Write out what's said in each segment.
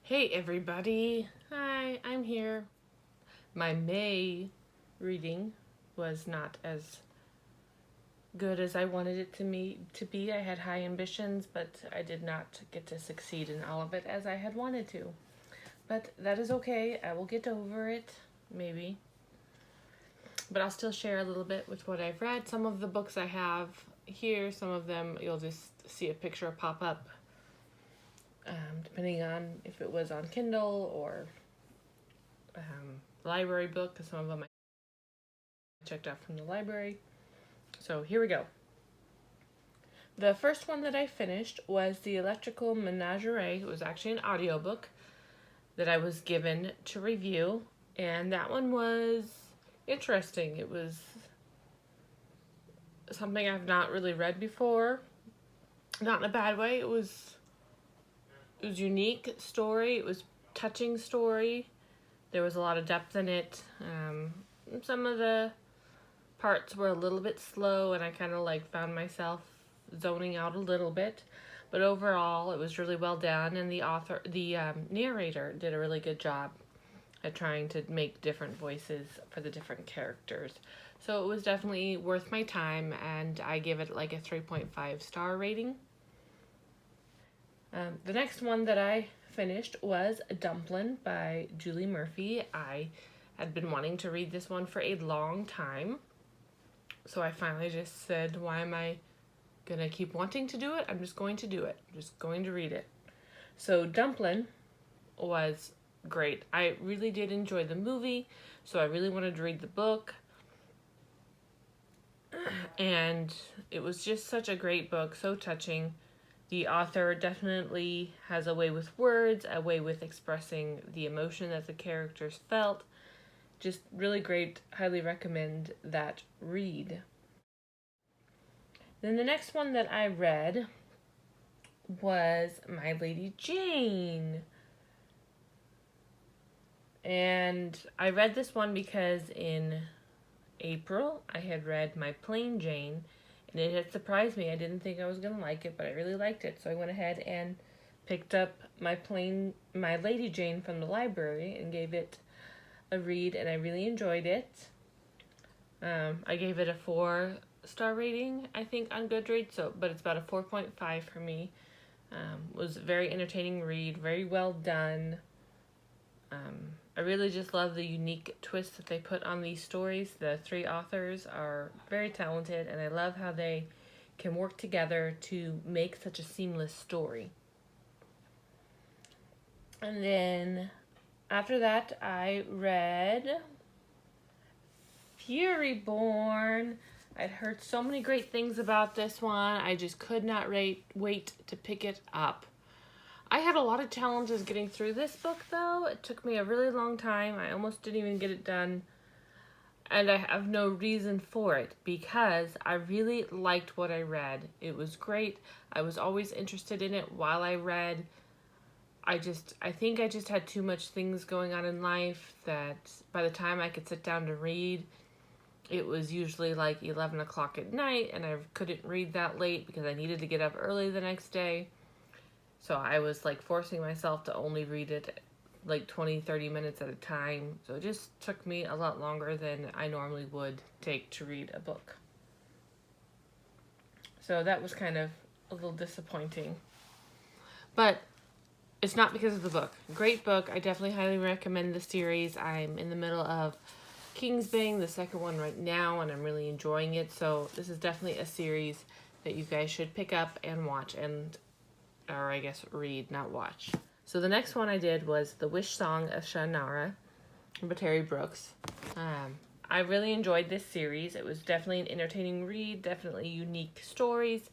Hey everybody, hi, I'm here. My May reading was not as good as I wanted it to be. I had high ambitions, but I did not get to succeed in all of it as I had wanted to. But that is okay. I will get over it, maybe. But I'll still share a little bit with what I've read. Some of the books I have here, some of them you'll just see a picture pop up, depending on if it was on Kindle or library book, because some of them I checked out from the library. So here we go. The first one that I finished was The Electrical Menagerie. It was actually an audiobook that I was given to review, and that one was interesting. It was something I've not really read before. Not in a bad way. It was unique story. It was touching story. There was a lot of depth in it. Some of the parts were a little bit slow, and I kind of found myself zoning out a little bit. But overall, it was really well done, and the narrator did a really good job at trying to make different voices for the different characters. So it was definitely worth my time, and I give it a 3.5 star rating. The next one that I finished was Dumpling by Julie Murphy. I had been wanting to read this one for a long time, so I finally just said, why am I going to keep wanting to do it? I'm just going to do it. I'm just going to read it. So Dumpling was great. I really did enjoy the movie, so I really wanted to read the book. And it was just such a great book, so touching. The author definitely has a way with words, a way with expressing the emotion that the characters felt. Just really great. Highly recommend that read. Then the next one that I read was My Lady Jane. And I read this one because in April I had read My Plain Jane, and it had surprised me. I didn't think I was going to like it, but I really liked it. So I went ahead and picked up My Lady Jane from the library and gave it a read, and I really enjoyed it. I gave it a 4-star rating, I think, on Goodreads, but it's about a 4.5 for me. It was a very entertaining read, very well done. I really just love the unique twist that they put on these stories. The 3 authors are very talented, and I love how they can work together to make such a seamless story. And then after that, I read Puriborn. I'd heard so many great things about this one. I just could not wait to pick it up. I had a lot of challenges getting through this book, though. It took me a really long time. I almost didn't even get it done. And I have no reason for it because I really liked what I read. It was great. I was always interested in it while I read. I think I just had too much things going on in life that by the time I could sit down to read, it was usually 11 o'clock at night, and I couldn't read that late because I needed to get up early the next day. So I was forcing myself to only read it 20-30 minutes at a time. So it just took me a lot longer than I normally would take to read a book. So that was kind of a little disappointing. But it's not because of the book. Great book. I definitely highly recommend the series. I'm in the middle of Kingsbane, the second one right now, and I'm really enjoying it. So this is definitely a series that you guys should pick up and watch, or I guess read, not watch. So the next one I did was The Wish Song of Shannara by Terry Brooks. I really enjoyed this series. It was definitely an entertaining read, definitely unique stories.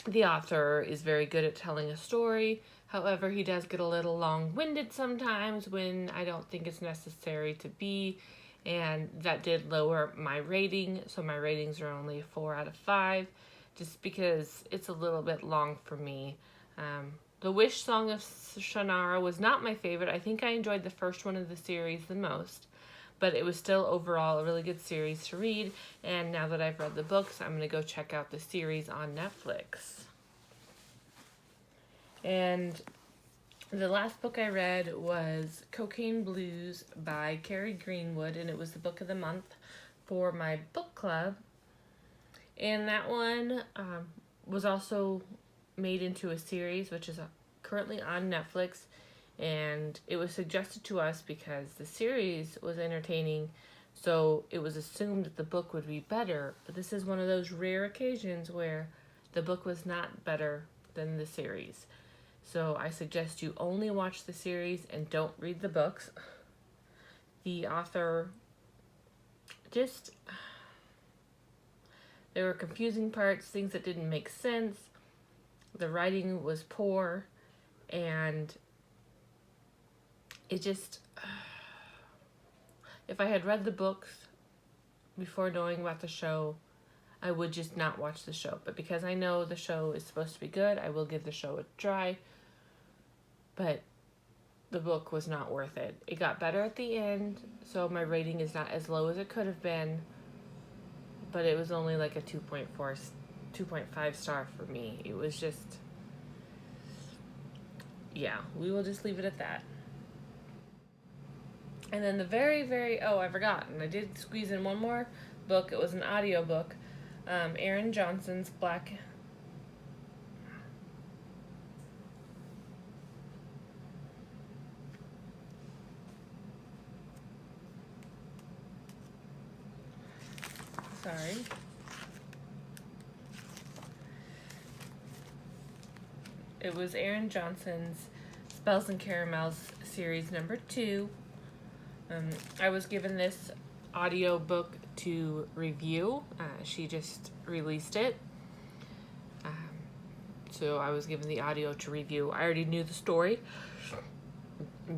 The author is very good at telling a story. However, he does get a little long-winded sometimes when I don't think it's necessary to be, and that did lower my rating. So my ratings are only a 4 out of 5. Just because it's a little bit long for me. The Wish Song of Shannara was not my favorite. I think I enjoyed the first one of the series the most, but it was still overall a really good series to read, and now that I've read the books, I'm going to go check out the series on Netflix. And The last book I read was Cocaine Blues by Carrie Greenwood, and it was the book of the month for my book club. And that one was also made into a series, which is currently on Netflix. And it was suggested to us because the series was entertaining, so it was assumed that the book would be better. But this is one of those rare occasions where the book was not better than the series. So I suggest you only watch the series and don't read the books. The author just... there were confusing parts, things that didn't make sense. The writing was poor, and it just... if I had read the books before knowing about the show, I would just not watch the show. But because I know the show is supposed to be good, I will give the show a try. But the book was not worth it. It got better at the end, so my rating is not as low as it could have been. But it was only like a 2.5 star for me. It was just... yeah, we will just leave it at that. And then the I forgot, and I did squeeze in one more book. It was an audio book. Aaron Johnson's Black... sorry. It was Aaron Johnson's Spells and Caramels series number 2. I was given this audio book to review. She just released it. So I was given the audio to review. I already knew the story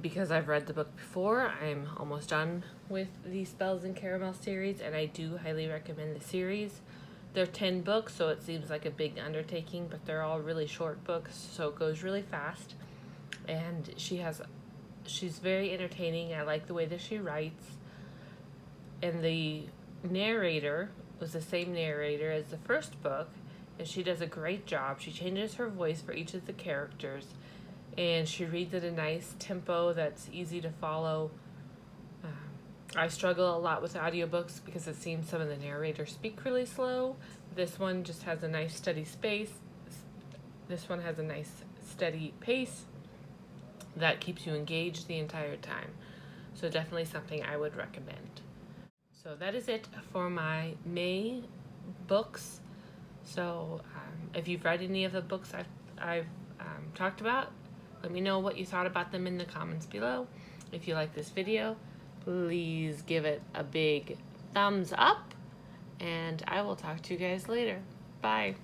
because I've read the book before. I'm almost done with the Spells and Caramel series, and I do highly recommend the series. They're 10 books, so it seems like a big undertaking, but they're all really short books, so it goes really fast. And she's very entertaining. I like the way that she writes. And the narrator was the same narrator as the first book, and she does a great job. She changes her voice for each of the characters, and she reads at a nice tempo that's easy to follow. I struggle a lot with audiobooks because it seems some of the narrators speak really slow. This one just has a nice steady pace. This one has a nice steady pace that keeps you engaged the entire time. So definitely something I would recommend. So that is it for my May books. So if you've read any of the books I've talked about, let me know what you thought about them in the comments below. If you like this video, please give it a big thumbs up, and I will talk to you guys later. Bye.